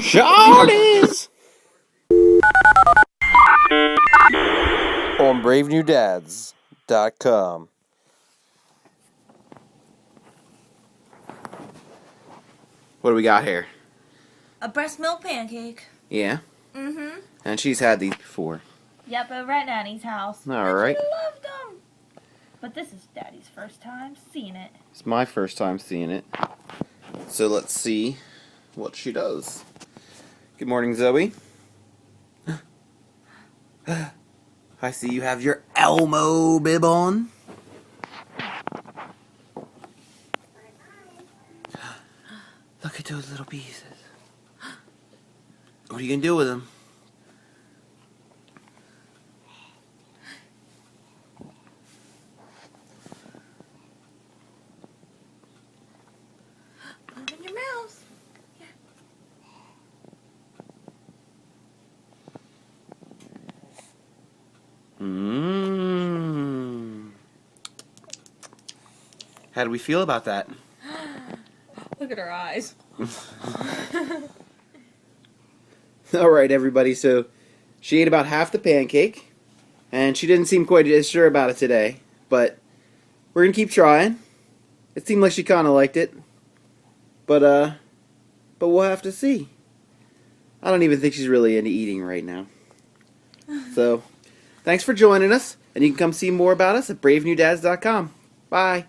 Shorties! On bravenewdads.com. What do we got here? A breast milk pancake. Yeah? Mm-hmm. And she's had these before. Yep, over at Nanny's house. Alright. She loved them. But this is Daddy's first time seeing it. It's my first time seeing it. So let's see what she does. Good morning, Zoe. I see you have your Elmo bib on. Look at those little pieces. What are you going to do with them? Put them in your mouth. Mmm. How do we feel about that? Look at her eyes. Alright, everybody, so she ate about half the pancake, and she didn't seem quite as sure about it today, but we're going to keep trying. It seemed like she kind of liked it, but we'll have to see. I don't even think she's really into eating right now. So, thanks for joining us, and you can come see more about us at bravenewdads.com. Bye.